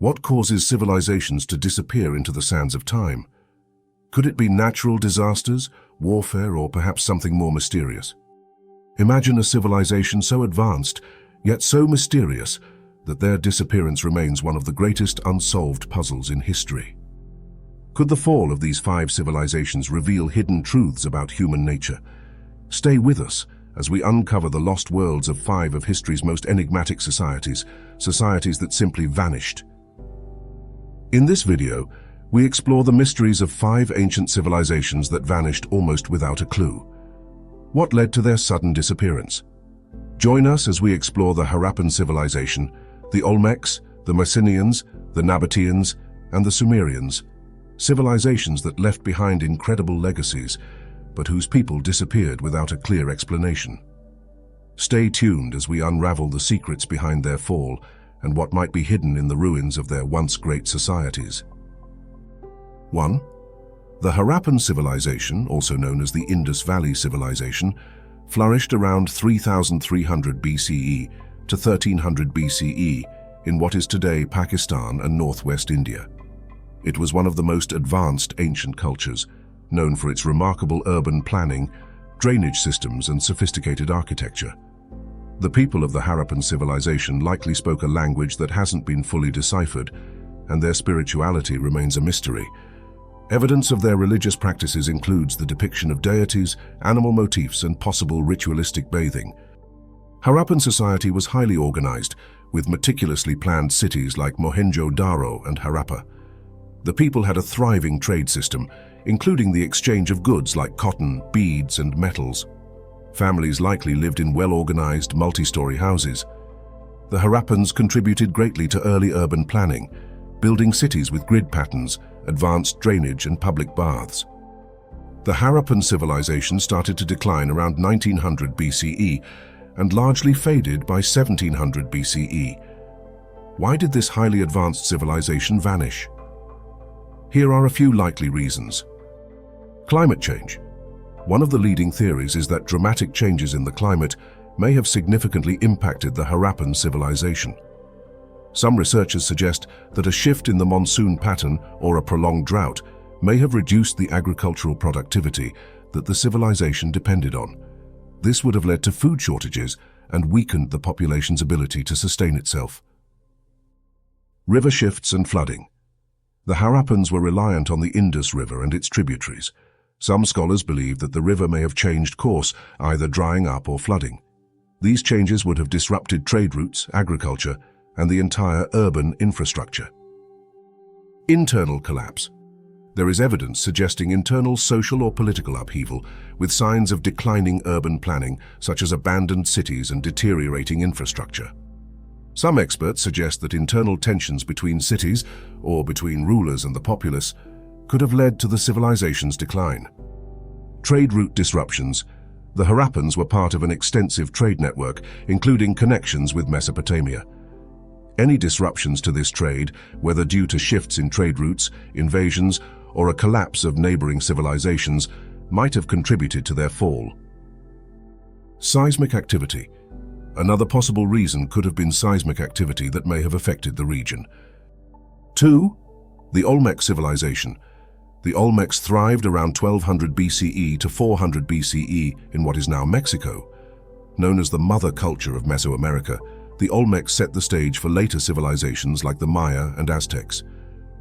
What causes civilizations to disappear into the sands of time? Could it be natural disasters, warfare, or perhaps something more mysterious? Imagine a civilization so advanced, yet so mysterious, that their disappearance remains one of the greatest unsolved puzzles in history. Could the fall of these 5 civilizations reveal hidden truths about human nature? Stay with us as we uncover the lost worlds of 5 of history's most enigmatic societies, societies that simply vanished. In this video, we explore the mysteries of 5 ancient civilizations that vanished almost without a clue. What led to their sudden disappearance? Join us as we explore the Harappan civilization, the Olmecs, the Mycenaeans, the Nabataeans, and the Sumerians, civilizations that left behind incredible legacies, but whose people disappeared without a clear explanation. Stay tuned as we unravel the secrets behind their fall and what might be hidden in the ruins of their once great societies. 1. The Harappan civilization, also known as the Indus Valley Civilization, flourished around 3300 BCE to 1300 BCE in what is today Pakistan and northwest India. It was one of the most advanced ancient cultures, known for its remarkable urban planning, drainage systems, and sophisticated architecture. The people of the Harappan civilization likely spoke a language that hasn't been fully deciphered, and their spirituality remains a mystery. Evidence of their religious practices includes the depiction of deities, animal motifs, and possible ritualistic bathing. Harappan society was highly organized, with meticulously planned cities like Mohenjo-Daro and Harappa. The people had a thriving trade system, including the exchange of goods like cotton, beads, and metals. Families likely lived in well-organized, multi-story houses. The Harappans contributed greatly to early urban planning, building cities with grid patterns, advanced drainage, and public baths. The Harappan civilization started to decline around 1900 BCE and largely faded by 1700 BCE. Why did this highly advanced civilization vanish? Here are a few likely reasons. Climate change. One of the leading theories is that dramatic changes in the climate may have significantly impacted the Harappan civilization. Some researchers suggest that a shift in the monsoon pattern or a prolonged drought may have reduced the agricultural productivity that the civilization depended on. This would have led to food shortages and weakened the population's ability to sustain itself. River shifts and flooding. The Harappans were reliant on the Indus River and its tributaries. Some scholars believe that the river may have changed course, either drying up or flooding. These changes would have disrupted trade routes, agriculture, and the entire urban infrastructure. Internal collapse. There is evidence suggesting internal social or political upheaval, with signs of declining urban planning, such as abandoned cities and deteriorating infrastructure. Some experts suggest that internal tensions between cities, or between rulers and the populace, could have led to the civilization's decline. Trade route disruptions. The Harappans were part of an extensive trade network, including connections with Mesopotamia. Any disruptions to this trade, whether due to shifts in trade routes, invasions, or a collapse of neighboring civilizations, might have contributed to their fall. Seismic activity. Another possible reason could have been seismic activity that may have affected the region. 2. The Olmec civilization. The Olmecs thrived around 1200 BCE to 400 BCE in what is now Mexico. Known as the mother culture of Mesoamerica, the Olmecs set the stage for later civilizations like the Maya and Aztecs.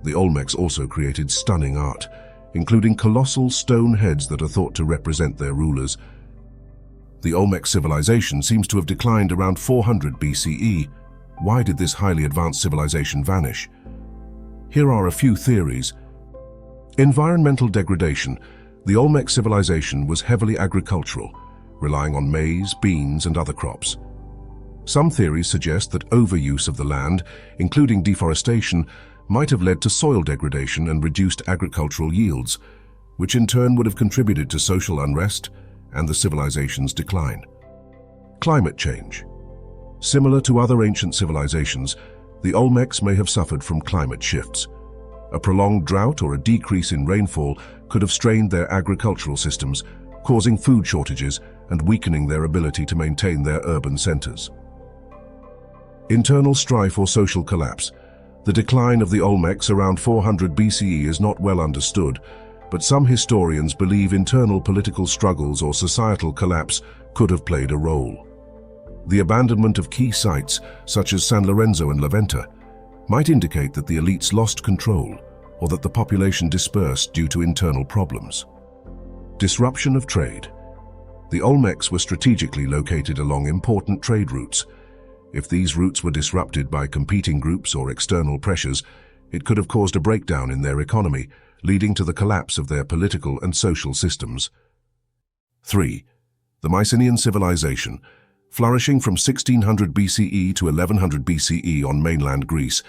The Olmecs also created stunning art, including colossal stone heads that are thought to represent their rulers. The Olmec civilization seems to have declined around 400 BCE. Why did this highly advanced civilization vanish? Here are a few theories. Environmental degradation. The Olmec civilization was heavily agricultural, relying on maize, beans, and other crops. Some theories suggest that overuse of the land, including deforestation, might have led to soil degradation and reduced agricultural yields, which in turn would have contributed to social unrest and the civilization's decline. Climate change. Similar to other ancient civilizations, the Olmecs may have suffered from climate shifts. A prolonged drought or a decrease in rainfall could have strained their agricultural systems, causing food shortages and weakening their ability to maintain their urban centers. Internal strife or social collapse. The decline of the Olmecs around 400 BCE is not well understood, but some historians believe internal political struggles or societal collapse could have played a role. The abandonment of key sites, such as San Lorenzo and La Venta, might indicate that the elites lost control or that the population dispersed due to internal problems. Disruption of trade. The Olmecs were strategically located along important trade routes. If these routes were disrupted by competing groups or external pressures, it could have caused a breakdown in their economy, leading to the collapse of their political and social systems. 3. The Mycenaean civilization. Flourishing from 1600 BCE to 1100 BCE on mainland Greece,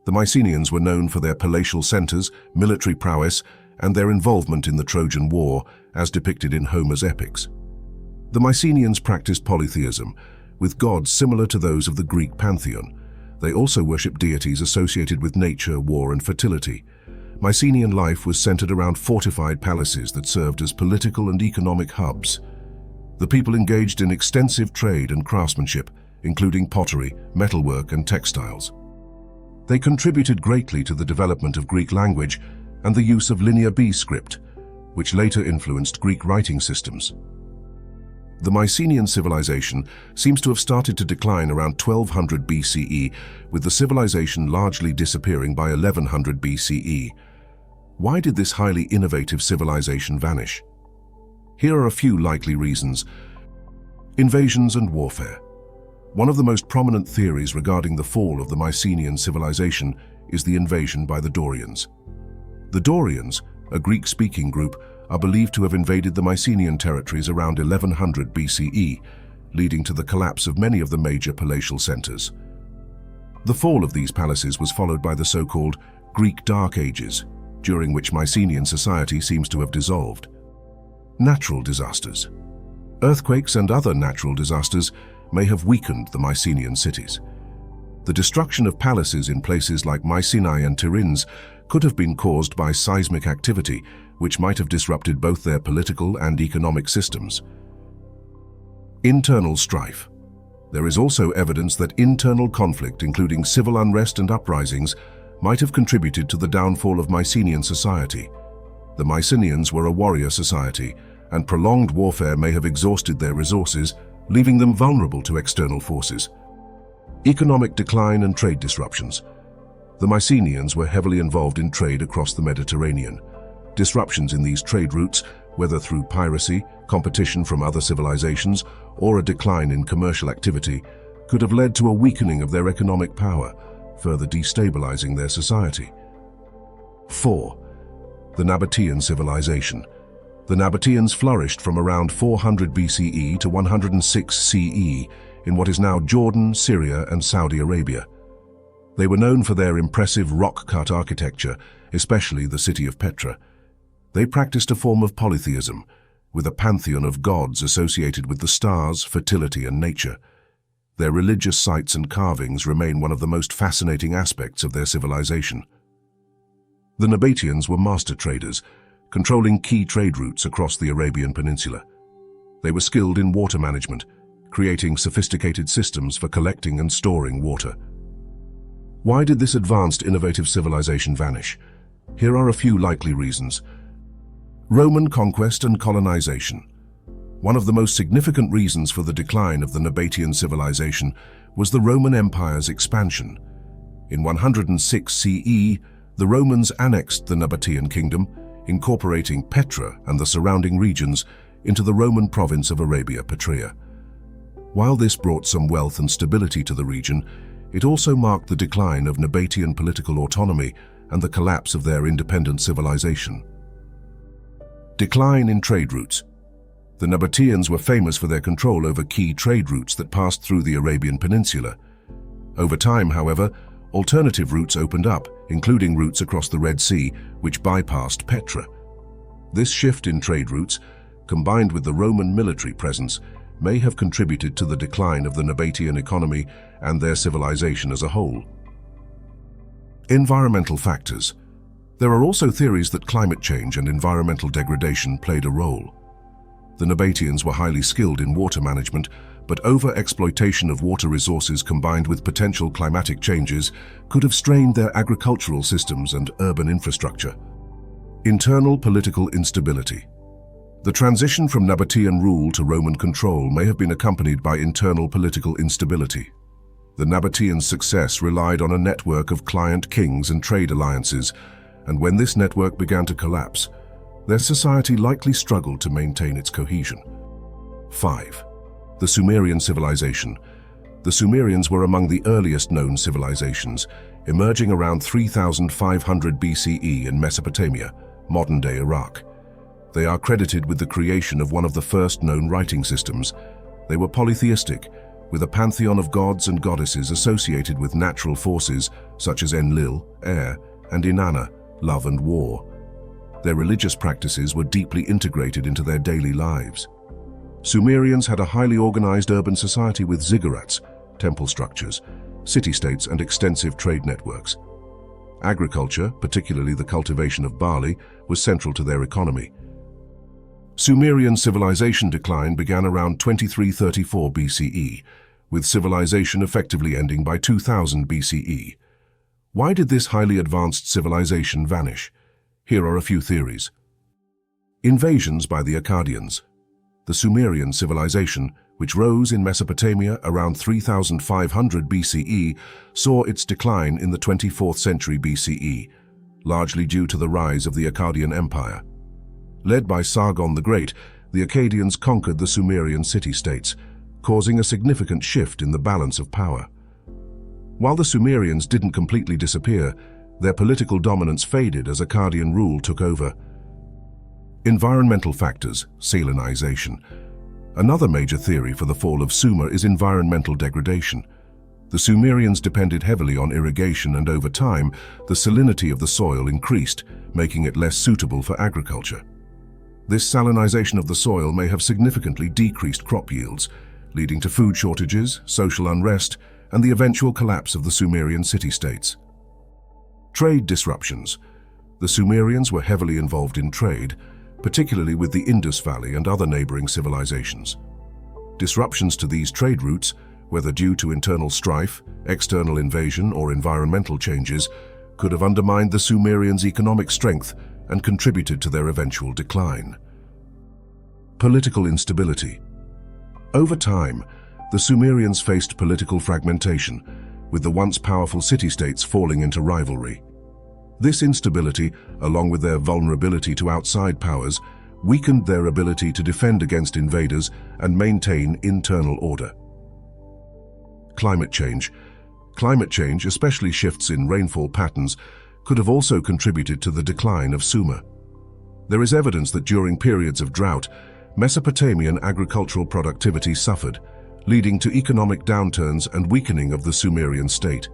the Mycenaeans were known for their palatial centers, military prowess, and their involvement in the Trojan War, as depicted in Homer's epics. The Mycenaeans practiced polytheism, with gods similar to those of the Greek pantheon. They also worshipped deities associated with nature, war, and fertility. Mycenaean life was centered around fortified palaces that served as political and economic hubs. The people engaged in extensive trade and craftsmanship, including pottery, metalwork, and textiles. They contributed greatly to the development of Greek language and the use of Linear B script, which later influenced Greek writing systems. The Mycenaean civilization seems to have started to decline around 1200 BCE, with the civilization largely disappearing by 1100 BCE. Why did this highly innovative civilization vanish? Here are a few likely reasons. Invasions and warfare. One of the most prominent theories regarding the fall of the Mycenaean civilization is the invasion by the Dorians. The Dorians, a Greek-speaking group, are believed to have invaded the Mycenaean territories around 1100 BCE, leading to the collapse of many of the major palatial centers. The fall of these palaces was followed by the so-called Greek Dark Ages, during which Mycenaean society seems to have dissolved. Natural disasters. Earthquakes and other natural disasters may have weakened the Mycenaean cities. The destruction of palaces in places like Mycenae and Tiryns could have been caused by seismic activity, which might have disrupted both their political and economic systems. Internal strife. There is also evidence that internal conflict, including civil unrest and uprisings, might have contributed to the downfall of Mycenaean society. The Mycenaeans were a warrior society, and prolonged warfare may have exhausted their resources, leaving them vulnerable to external forces. Economic decline and trade disruptions. The Mycenaeans were heavily involved in trade across the Mediterranean. Disruptions in these trade routes, whether through piracy, competition from other civilizations, or a decline in commercial activity, could have led to a weakening of their economic power, further destabilizing their society. 4. The Nabataean civilization. The Nabataeans flourished from around 400 BCE to 106 CE in what is now Jordan, Syria, and Saudi Arabia. They were known for their impressive rock-cut architecture, especially the city of Petra. They practiced a form of polytheism, with a pantheon of gods associated with the stars, fertility, and nature. Their religious sites and carvings remain one of the most fascinating aspects of their civilization. The Nabataeans were master traders, controlling key trade routes across the Arabian Peninsula. They were skilled in water management, creating sophisticated systems for collecting and storing water. Why did this advanced, innovative civilization vanish? Here are a few likely reasons. Roman conquest and colonization. One of the most significant reasons for the decline of the Nabataean civilization was the Roman Empire's expansion. In 106 CE, the Romans annexed the Nabataean kingdom, incorporating Petra and the surrounding regions into the Roman province of Arabia Petraea. While this brought some wealth and stability to the region, it also marked the decline of Nabataean political autonomy and the collapse of their independent civilization. Decline in trade routes. The Nabataeans were famous for their control over key trade routes that passed through the Arabian Peninsula. Over time, however, alternative routes opened up, including routes across the Red Sea, which bypassed Petra. This shift in trade routes, combined with the Roman military presence, may have contributed to the decline of the Nabataean economy and their civilization as a whole. Environmental factors. There are also theories that climate change and environmental degradation played a role. The Nabataeans were highly skilled in water management, but over-exploitation of water resources combined with potential climatic changes could have strained their agricultural systems and urban infrastructure. Internal political instability. The transition from Nabataean rule to Roman control may have been accompanied by internal political instability. The Nabataeans' success relied on a network of client kings and trade alliances, and when this network began to collapse, their society likely struggled to maintain its cohesion. 5. The Sumerian civilization. The Sumerians were among the earliest known civilizations, emerging around 3500 BCE in Mesopotamia, modern-day Iraq. They are credited with the creation of one of the first known writing systems. They were polytheistic, with a pantheon of gods and goddesses associated with natural forces such as Enlil, air, and Inanna, love and war. Their religious practices were deeply integrated into their daily lives. Sumerians had a highly organized urban society with ziggurats, temple structures, city-states, and extensive trade networks. Agriculture, particularly the cultivation of barley, was central to their economy. Sumerian civilization decline began around 2334 BCE, with civilization effectively ending by 2000 BCE. Why did this highly advanced civilization vanish? Here are a few theories. Invasions by the Akkadians. The Sumerian civilization, which rose in Mesopotamia around 3500 BCE, saw its decline in the 24th century BCE, largely due to the rise of the Akkadian Empire. Led by Sargon the Great, the Akkadians conquered the Sumerian city-states, causing a significant shift in the balance of power. While the Sumerians didn't completely disappear, their political dominance faded as Akkadian rule took over. Environmental factors, salinization. Another major theory for the fall of Sumer is environmental degradation. The Sumerians depended heavily on irrigation, and over time, the salinity of the soil increased, making it less suitable for agriculture. This salinization of the soil may have significantly decreased crop yields, leading to food shortages, social unrest, and the eventual collapse of the Sumerian city-states. Trade disruptions. The Sumerians were heavily involved in trade, particularly with the Indus Valley and other neighboring civilizations. Disruptions to these trade routes, whether due to internal strife, external invasion, or environmental changes, could have undermined the Sumerians' economic strength and contributed to their eventual decline. Political instability. Over time, the Sumerians faced political fragmentation, with the once powerful city-states falling into rivalry. This instability, along with their vulnerability to outside powers, weakened their ability to defend against invaders and maintain internal order. Climate change. Climate change, especially shifts in rainfall patterns, could have also contributed to the decline of Sumer. There is evidence that during periods of drought, Mesopotamian agricultural productivity suffered, leading to economic downturns and weakening of the Sumerian state.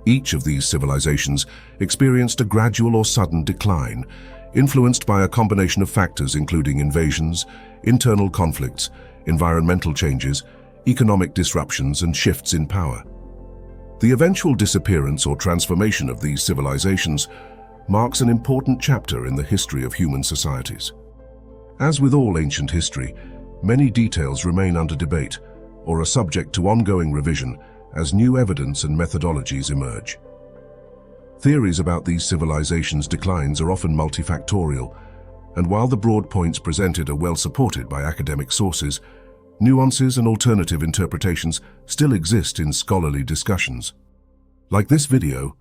Each of these civilizations experienced a gradual or sudden decline, influenced by a combination of factors including invasions, internal conflicts, environmental changes, economic disruptions, and shifts in power. The eventual disappearance or transformation of these civilizations marks an important chapter in the history of human societies. As with all ancient history, many details remain under debate or are subject to ongoing revision as new evidence and methodologies emerge. Theories about these civilizations' declines are often multifactorial, and while the broad points presented are well supported by academic sources, nuances and alternative interpretations still exist in scholarly discussions. Like this video,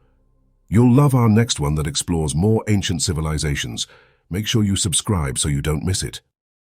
you'll love our next one that explores more ancient civilizations. Make sure you subscribe so you don't miss it.